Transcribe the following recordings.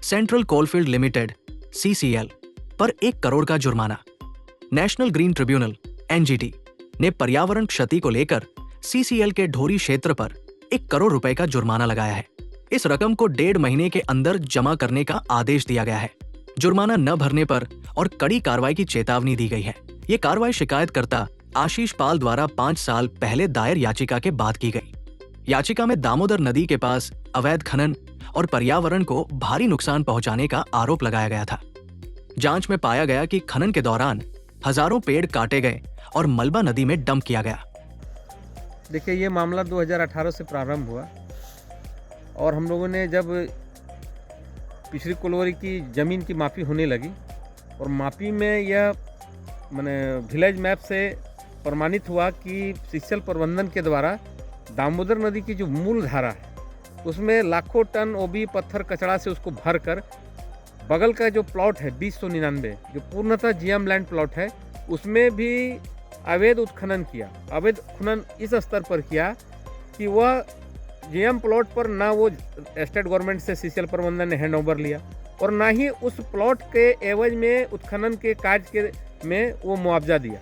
Central coalfield limited (CCL) पर 1 करोड़ का जुर्माना। नेशनल ग्रीन ट्रिब्यूनल (एनजीटी) ने पर्यावरण क्षति को लेकर सीसीएल के ढोरी क्षेत्र पर 1 करोड़ रुपए का जुर्माना लगाया है। इस रकम को 1.5 महीने के अंदर जमा करने का आदेश दिया गया है। जुर्माना न भरने पर और कड़ी कार्रवाई की चेतावनी दी गई है। ये कार्रवाई शिकायतकर्ता आशीष पाल द्वारा 5 साल पहले दायर याचिका के बाद की गई। याचिका में दामोदर नदी के पास अवैध खनन और पर्यावरण को भारी नुकसान पहुंचाने का आरोप लगाया गया था। जांच में पाया गया कि खनन के दौरान हजारों पेड़ काटे गए और मलबा नदी में डंप किया गया। देखिए, ये मामला 2018 से प्रारंभ हुआ और हम लोगों ने जब पिछड़ी कोलवरी की ज़मीन की मापी होने लगी और मापी में यह विलेज मैप से प्रमाणित हुआ कि सीसीएल प्रबंधन के द्वारा दामोदर नदी की जो मूल धारा है उसमें लाखों टन ओबी पत्थर कचड़ा से उसको भर कर बगल का जो प्लॉट है 2099 जो पूर्णतः जीएम लैंड प्लॉट है उसमें भी अवैध उत्खनन किया। अवैध उत्खनन इस स्तर पर किया कि वह जीएम प्लॉट पर ना वो स्टेट गवर्नमेंट से सीसीएल प्रबंधन ने हैंड ओवर लिया और ना ही उस प्लॉट के एवज में उत्खनन के कार्य में वो मुआवजा दिया।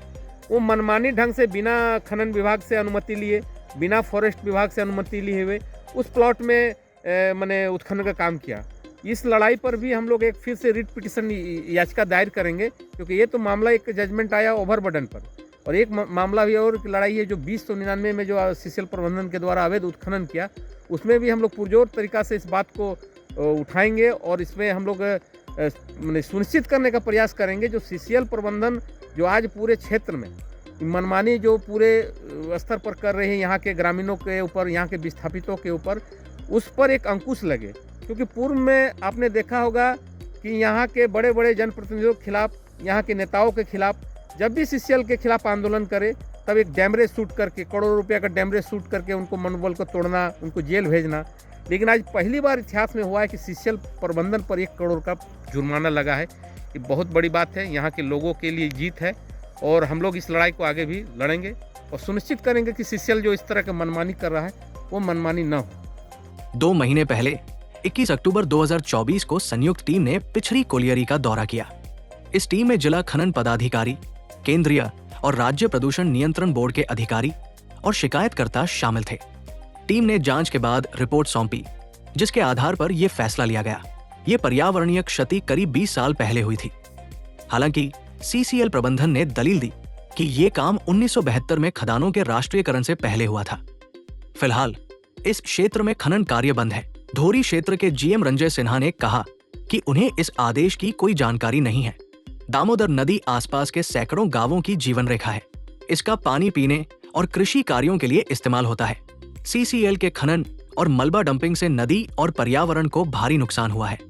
वो मनमानी ढंग से बिना खनन विभाग से अनुमति लिए, बिना फॉरेस्ट विभाग से अनुमति लिए हुए उस प्लॉट में उत्खनन का काम किया। इस लड़ाई पर भी हम लोग एक फिर से रिट पिटिशन याचिका दायर करेंगे क्योंकि ये तो मामला एक जजमेंट आया ओवरबर्डन पर और एक मामला भी और लड़ाई है जो 2099 में जो सीसीएल प्रबंधन के द्वारा अवैध उत्खनन किया उसमें भी हम लोग पुरजोर तरीका से इस बात को उठाएंगे और इसमें हम लोग सुनिश्चित करने का प्रयास करेंगे जो सीसीएल प्रबंधन जो आज पूरे क्षेत्र में मनमानी जो पूरे स्तर पर कर रहे हैं यहाँ के ग्रामीणों के ऊपर, यहाँ के विस्थापितों के ऊपर, उस पर एक अंकुश लगे। क्योंकि पूर्व में आपने देखा होगा कि यहाँ के बड़े बड़े जनप्रतिनिधियों के खिलाफ, यहाँ के नेताओं के खिलाफ जब भी सीसीएल के खिलाफ आंदोलन करे तब एक डैमरेज शूट करके, करोड़ों रुपये का डैमरेज शूट करके उनको मनोबल को तोड़ना, उनको जेल भेजना। लेकिन आज पहली बार इतिहास में हुआ है कि सीसीएल प्रबंधन पर 1 करोड़ का जुर्माना लगा है। ये बहुत बड़ी बात है, यहाँ के लोगों के लिए जीत है और हम लोग इस लड़ाई को आगे भी लड़ेंगे और सुनिश्चित करेंगे कि सीसीएल जो इस तरह का मनमानी कर रहा है वो मनमानी न हो। 2 महीने पहले 21 अक्टूबर 2024 को संयुक्त टीम ने पिछड़ी कोलियरी का दौरा किया। इस टीम में जिला खनन पदाधिकारी, केंद्रीय और राज्य प्रदूषण नियंत्रण बोर्ड के अधिकारी और शिकायतकर्ता शामिल थे। टीम ने जांच के बाद रिपोर्ट सौंपी जिसके आधार पर यह फैसला लिया गया। ये पर्यावरणीय क्षति करीब 20 साल पहले हुई थी। हालांकि सीसीएल प्रबंधन ने दलील दी कि ये काम 1972 में खदानों के राष्ट्रीयकरण से पहले हुआ था। फिलहाल इस क्षेत्र में खनन कार्य बंद है। धोरी क्षेत्र के जीएम रंजय सिन्हा ने कहा कि उन्हें इस आदेश की कोई जानकारी नहीं है। दामोदर नदी आसपास के सैकड़ों गांवों की जीवन रेखा है। इसका पानी पीने और कृषि कार्यों के लिए इस्तेमाल होता है। सीसीएल के खनन और मलबा डंपिंग से नदी और पर्यावरण को भारी नुकसान हुआ है।